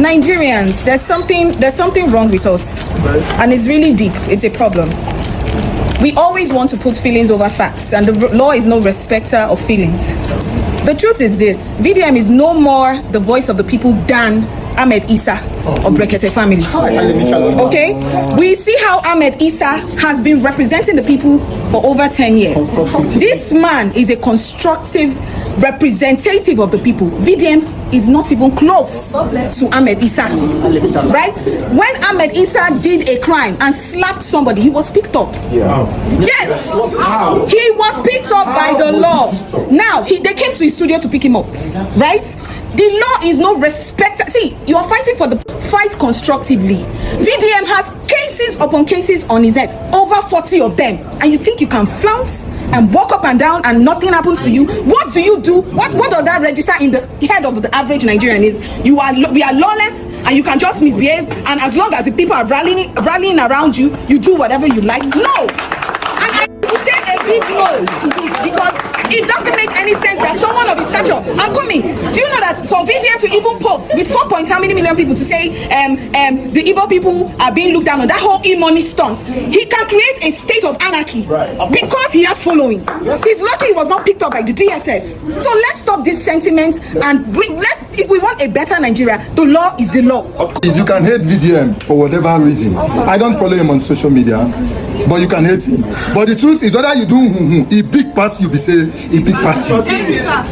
Nigerians, there's something wrong with us, and it's really deep. It's a problem. We always want to put feelings over facts, and the law is no respecter of feelings. The truth is this: VDM is no more the voice of the people than Ahmed Issa of Brekete family. Okay? We see how Ahmed Issa has been representing the people for over 10 years. This man is a constructive representative of the people. VDM is not even close to Ahmed Issa. Right? When Ahmed Issa did a crime and slapped somebody, he was picked up. Yes! He was picked up by the law. Now, they came to his studio to pick him up. Right? The law is no respect. See, you are fighting for the fight constructively. VDM has cases upon cases on his head, over 40 of them, and you think you can flounce and walk up and down and nothing happens to you? What do you do? What does that register in the head of the average Nigerian? Is we are lawless and you can just misbehave, and as long as the people are rallying around you, you do whatever you like? No. And I would say a big no to it, because it doesn't make any sense that someone of his stature, I'm coming. Do you know that for VDM to even post with 4 point how many million people to say the Igbo people are being looked down on, that whole e-money stunt, he can create a state of anarchy because he has following. He's lucky he was not picked up by the DSS. So let's stop this sentiment, and if we want a better Nigeria, the law is the law. You can hate VDM for whatever reason. I don't follow him on social media, but you can hate him. But the truth is, whether you do he big pass, you be say he big pass you.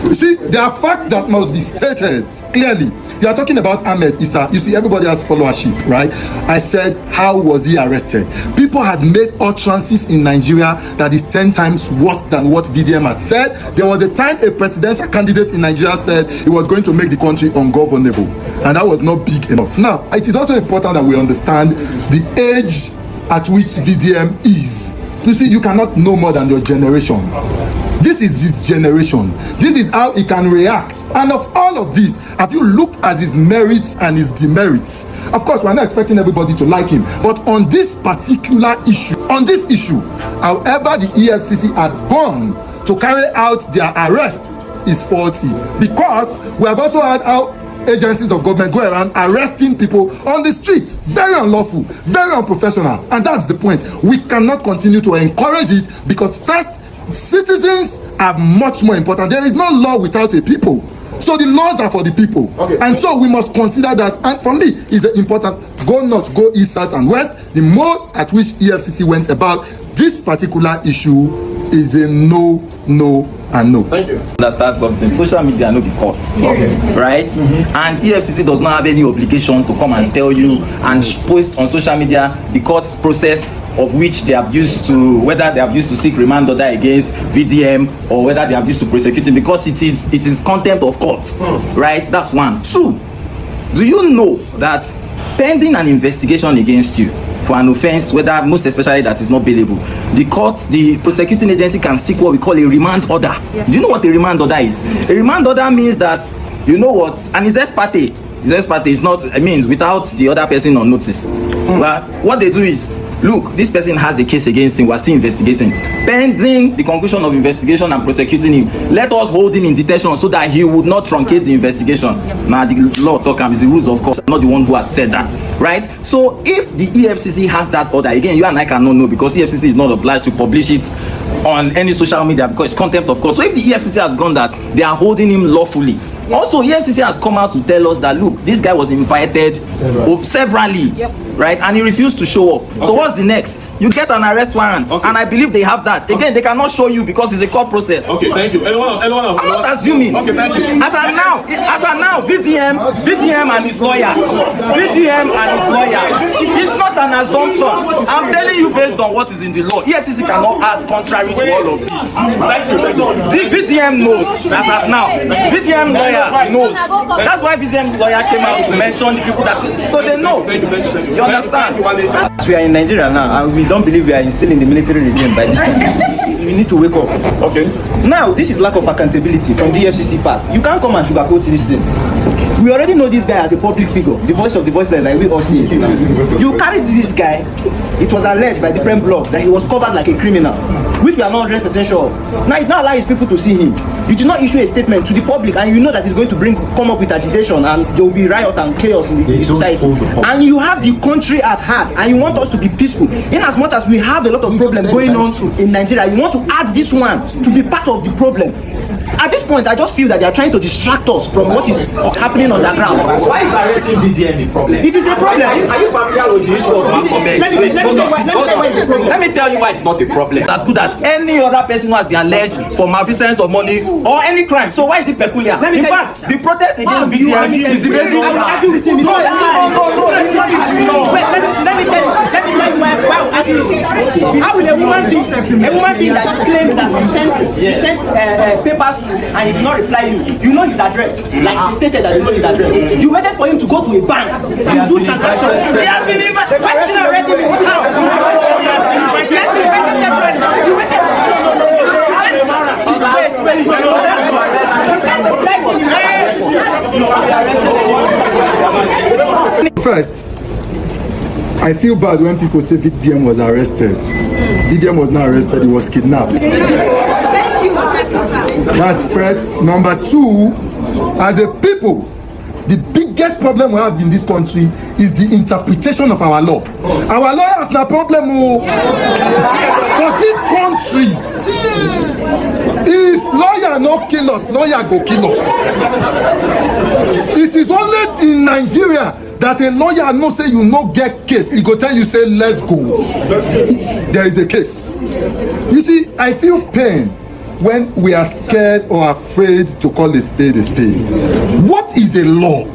You see, there are facts that must be stated clearly. You are talking about Ahmed Issa. You see, everybody has followership, right? I said, how was he arrested? People had made utterances in Nigeria that is 10 times worse than what VDM had said. There was a time a presidential candidate in Nigeria said he was going to make the country ungovernable, and that was not big enough. Now, it is also important that we understand the age at which VDM is. You see, you cannot know more than your generation. This is his generation. This is how he can react. And of all of this, have you looked at his merits and his demerits? Of course, we're not expecting everybody to like him, but on this particular issue, however the EFCC had gone to carry out their arrest is faulty, because we have also had how agencies of government go around arresting people on the street. Very unlawful, very unprofessional, and that's the point. We cannot continue to encourage it, because first, citizens are much more important. There is no law without a people. So the laws are for the people. And so we must consider that. And for me, it's important. Go north, go east, south, and west. The mode at which EFCC went about this particular issue is a no, and no. Thank you. Understand something. Social media no be court, right? And EFCC does not have any obligation to come and tell you and post on social media the court process of which they have used to, whether they have used to seek remand order against VDM or whether they have used to prosecute him, because it is contempt of court, right? That's one. Two, do you know that pending an investigation against you for an offense, whether most especially that is not bailable, the prosecuting agency can seek what we call a remand order. Do you know what a remand order is? A remand order means that, you know what, and it's ex parte. It's not, it means without the other person on notice. Well, what they do is, look, this person has a case against him, we're still investigating. Pending the conclusion of investigation and prosecuting him, let us hold him in detention so that he would not truncate the investigation. Now, the law talk is the rules, of course, not the one who has said that, right? So, if the EFCC has that order, again, you and I cannot know, because EFCC is not obliged to publish it on any social media because it's contempt of court. So, if the EFCC has gone that, they are holding him lawfully. Also, EFCC has come out to tell us that, look, this guy was invited severally, right? And he refused to show up. So what's the next? You get an arrest warrant, and I believe they have that. Again, they cannot show you because it's a court process. Okay, thank you. Anyone I'm not assuming. Okay, thank you. As of now, VDM and his lawyer. It's not an assumption. I'm telling you based on what is in the law. EFCC cannot act contrary to all of this. The VDM knows. As of now, VDM lawyer knows. That's why VDM lawyer came out to mention the people that, so they know. You understand? We are in Nigeria now, and we don't believe we are still in the military regime by this time. We need to wake up. Okay. Now, this is lack of accountability from the FCC part. You can't come and sugarcoat this thing. We already know this guy as a public figure, the voice of the voiceless, like we all see it. You carried this guy, it was alleged by different blogs that he was covered like a criminal, which we are not 100% sure of. Now, it's not allowing his people to see him. You do not issue a statement to the public, and you know that it's going to come up with agitation, and there will be riot and chaos in the society. And you have the country at heart, and you want us to be peaceful. In as much as we have a lot of problems going on in Nigeria, you want to add this one to be part of the problem. At this point, I just feel that they are trying to distract us from what is happening on the ground. Why is arresting VDM a problem? It is a problem. Are you familiar with the issue of Malcolm X? Let me tell you why it's not a problem. As good as any other person who has been alleged for malfeasance of money or any crime. So why is it peculiar? In fact, the protest against VDM is the basis. I will argue with him. No, it's not easy. Let me tell you why I will argue with him. How will a woman being that claims that he sent papers and he did not reply you know his address, like he stated that you know his address. You waited for him to go to a bank to do transactions. He has been invited. Why did you not arrest him? How? Yes, he waited separately. You waited. First, I feel bad when people say VDM was arrested. VDM was not arrested, he was kidnapped. That's first. Number two, as a people, the biggest problem we have in this country is the interpretation of our law. Our lawyers na problem for this country. If lawyer no kill us, lawyer go kill us. It is only in Nigeria that a lawyer no say you no get case, he go tell you say let's go. There is a case. You see, I feel pain when we are scared or afraid to call a spade a spade. What is a law?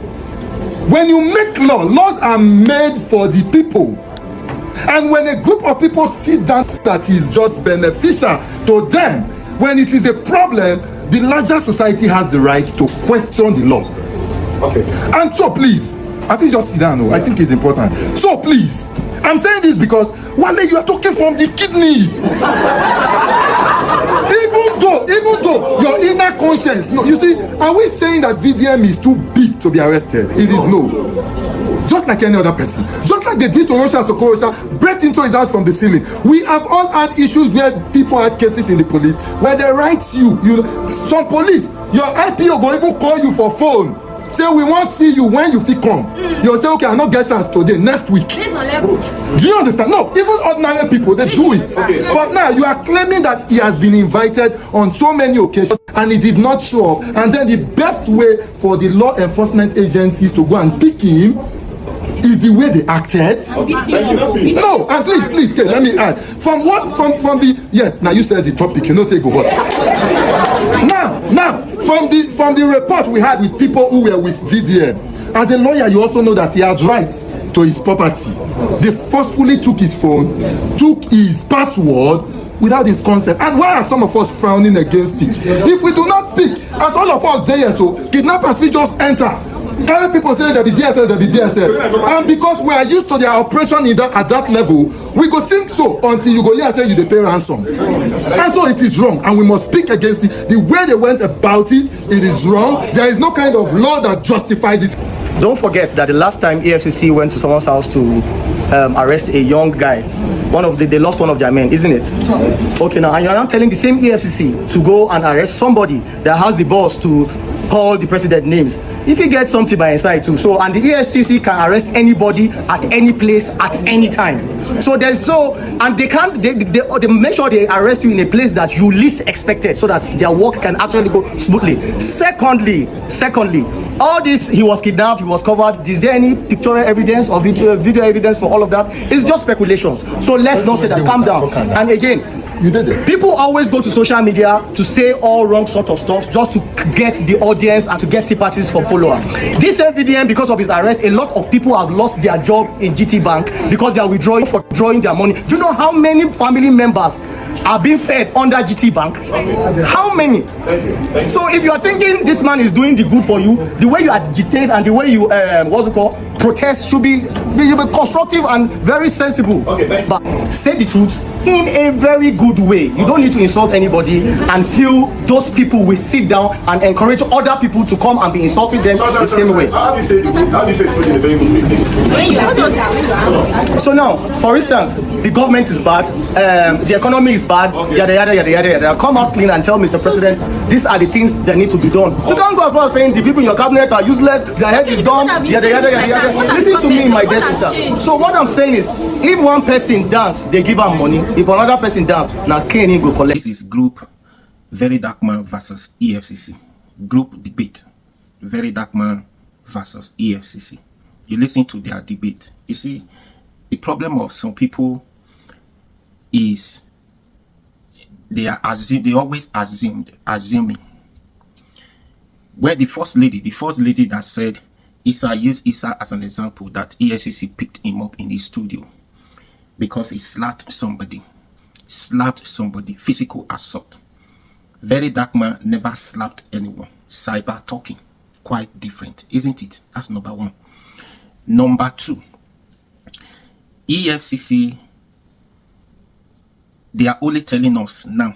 When you make laws are made for the people. And when a group of people sit down that is just beneficial to them, when it is a problem, the larger society has the right to question the law. Okay. And so please, I think just sit down. I think it's important. So please, I'm saying this because Wale, you are talking from the kidney. Even though your inner conscience, no, you see, are we saying that VDM is too big to be arrested? It is no. Just like any other person. Just like they did to Russia Sokorosha, break into his house from the ceiling. We have all had issues where people had cases in the police where they write you know, some police, your IPO go even call you for phone. Say we won't see you when you fit come. You'll say, okay, I'll not get chance today, next week. Do you understand? No, even ordinary people, they do it. Okay. But now you are claiming that he has been invited on so many occasions and he did not show up. And then the best way for the law enforcement agencies to go and pick him is the way they acted. No, and please, Kate, let me add. From the yes, now you said the topic, you know, say go what. Now, from the report we had with people who were with VDM, as a lawyer, you also know that he has rights to his property. They forcefully took his phone, took his password without his consent. And why are some of us frowning against it? If we do not speak, as all of us there, so kidnappers will just enter. Carry people say there be DSS, and because we are used to their operation at that level, we go think so until you go here and say you dey pay ransom. And so it is wrong, and we must speak against it. The way they went about it, it is wrong. There is no kind of law that justifies it. Don't forget that the last time EFCC went to someone's house to arrest a young guy, they lost one of their men, isn't it? Okay, now and you're now telling the same EFCC to go and arrest somebody that has the balls to call the president names. If you get something by his side too, so and the EFCC can arrest anybody at any place at any time. So and they make sure they arrest you in a place that you least expected, so that their work can actually go smoothly. Secondly, all this, he was kidnapped, he was covered. Is there any pictorial evidence or video evidence for all of that? It's just speculations. So let's not say that. Calm down. And again, you did it. People always go to social media to say all wrong sort of stuff just to get the audience and to get sympathies from followers. This VDM, because of his arrest, a lot of people have lost their job in GT Bank because they are withdrawing their money. Do you know how many family members are being fed under GT Bank? How many? So if you are thinking this man is doing the good for you, the way you agitate and the way you protest should be constructive and very sensible. Okay, thank you. But say the truth in a very good way. You don't need to insult anybody and feel those people will sit down and encourage other people to come and be insulting them the same way. How do you say the truth in a very good way? So now, for instance, the government is bad, the economy is bad, yada yada yada yada yada. Come out clean and tell Mr. President, these are the things that need to be done. You can't go as far as saying the people in your cabinet are useless, their head is dumb, yada yada yada yada. Listen to me, my dear sister. So what I'm saying is, if one person dance, they give her money. If another person dance, now Kenny go collect. This is group Very Dark Man versus EFCC. Group debate. Very Dark Man versus EFCC. You listen to their debate. You see, the problem of some people is they always assuming. Where the first lady that said, Issa used Issa as an example, that EFCC picked him up in the studio because he slapped somebody, physical assault. Very Dark Man never slapped anyone. Cyber talking, quite different, isn't it? That's number one. Number two, EFCC, they are only telling us now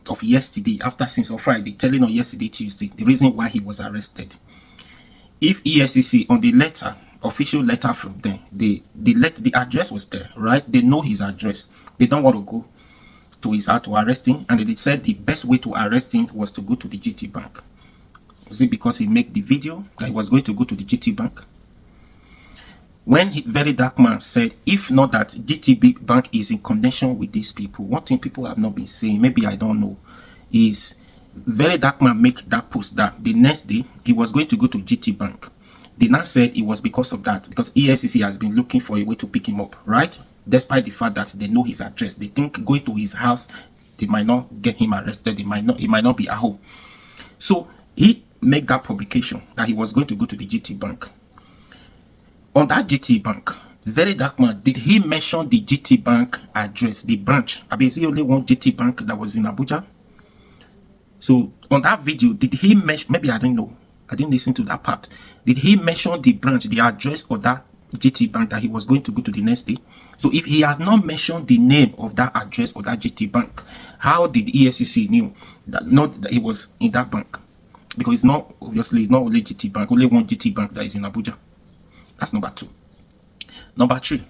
of yesterday, since on Friday, telling us yesterday, Tuesday, the reason why he was arrested. If EFCC on the letter, official letter from them, the address was there, right? They know his address. They don't want to go to his house to arrest him, and they said the best way to arrest him was to go to the GT Bank. Is it because he made the video that he was going to go to the GT Bank? When Very Dark Man said, if not that GT Bank is in connection with these people, one thing people have not been saying, maybe I don't know, is Very Dark Man make that post that the next day he was going to go to GT Bank. They now said it was because of that, because EFCC has been looking for a way to pick him up, right? Despite the fact that they know his address, they think going to his house, they might not get him arrested, he might not be at home. So he made that publication that he was going to go to the GT Bank. On that GT Bank, Very Dark Man, did he mention the GT Bank address, the branch? I mean, is he only one GT Bank that was in Abuja? So on that video, did he mention, maybe I didn't know, I didn't listen to that part. Did he mention the branch, the address of that GT Bank that he was going to go to the next day? So if he has not mentioned the name of that address of that GT Bank, how did EFCC knew that he was in that bank? Because it's not, obviously, it's not only GT Bank, only one GT Bank that is in Abuja. That's number two. Number three,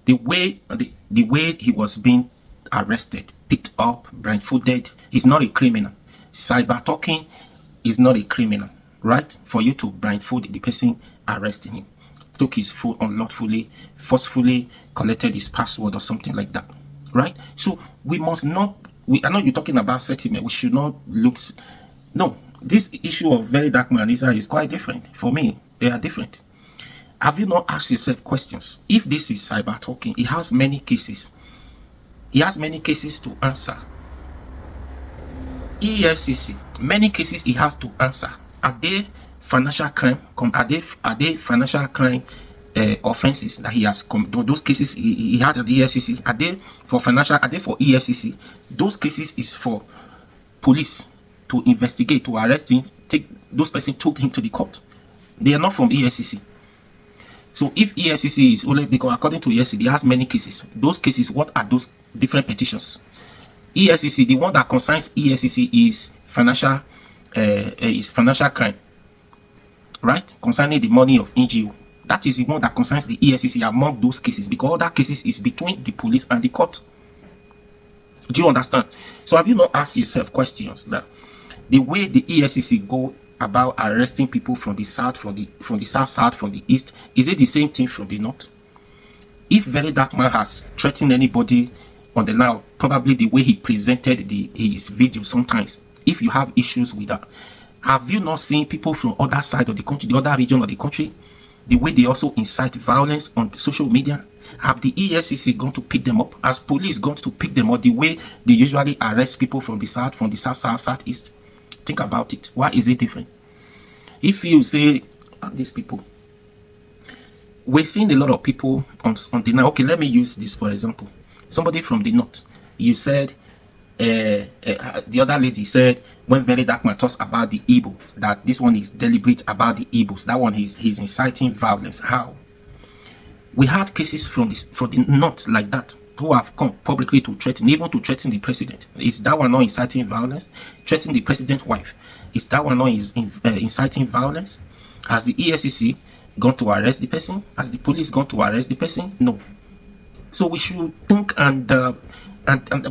the way he was being arrested, picked up, blindfolded, he's not a criminal. Cyber talking is not a criminal, right? For you to blindfold the person arresting him, took his phone unlawfully, forcefully collected his password or something like that, right? So we must not, I know you're talking about settlement, we should not look, no, this issue of Very Dark Man is quite different. For me, they are different. Have you not asked yourself questions? If this is cyber talking, he has many cases. He has many cases to answer. EFCC, many cases he has to answer. Are they financial crime? Are they financial crime offenses that he has come? Those cases he had at the EFCC, are they for financial? Are they for EFCC? Those cases is for police to investigate, to arrest him, take those person, took him to the court. They are not from EFCC. So if EFCC is only, because according to EFCC, he has many cases. Those cases, what are those different petitions? EFCC, the one that concerns EFCC is financial crime, right? Concerning the money of NGO. That is the one that concerns the EFCC among those cases, because other cases is between the police and the court. Do you understand? So have you not asked yourself questions that the way the EFCC go about arresting people from the south, from the south, from the east, is it the same thing from the north? If Very Dark Man has threatened anybody on the now, probably the way he presented his video sometimes, if you have issues with that, have you not seen people from other side of the country, the other region of the country, the way they also incite violence on social media? Have the EFCC gone to pick them up? Has police gone to pick them up the way they usually arrest people from the south, southeast? Think about it. Why is it different? If you say these people, we're seeing a lot of people on the now. Okay, let me use this for example. Somebody from the north, you said the other lady said when Very Dark Man talks about the Igbos, that this one is deliberate about the Igbos. That one he's inciting violence. How? We had cases from the north like that, who have come publicly to threaten, even to threaten the president. Is that one not inciting violence? Threatening the president's wife. Is that one not inciting violence? Has the EFCC gone to arrest the person? Has the police gone to arrest the person? No. So we should think and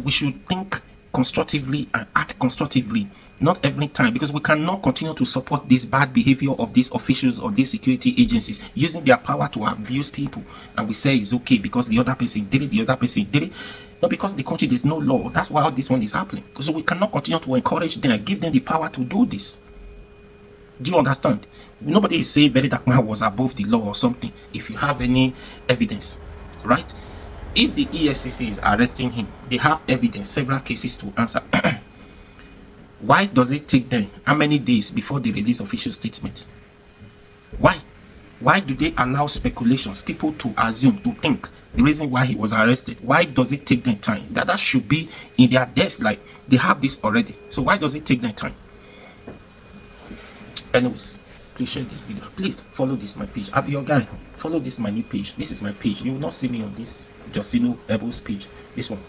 we should think constructively and act constructively, not every time, because we cannot continue to support this bad behavior of these officials or these security agencies using their power to abuse people, and we say it's okay because the other person did it, not because the country there's no law. That's why all this one is happening. So we cannot continue to encourage them and give them the power to do this. Do you understand? Nobody is saying Very Dark Man was above the law or something. If you have any evidence, right? If the EFCC is arresting him, they have evidence, several cases to answer. Why does it take them how many days before they release official statement? Why? Why do they allow speculations, people to assume, to think the reason why he was arrested? Why does it take them time? That should be in their desk, like they have this already. So why does it take them time? Anyways, please share this video. Please follow this my page. I'll be your guy. Follow this my new page. This is my page. You will not see me on this Justino Ebel's page. This one.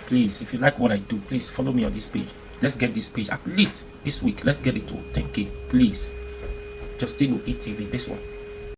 Please, if you like what I do, please follow me on this page. Let's get this page at least this week. Let's get it to 10K. Please. Justino ETV. This one.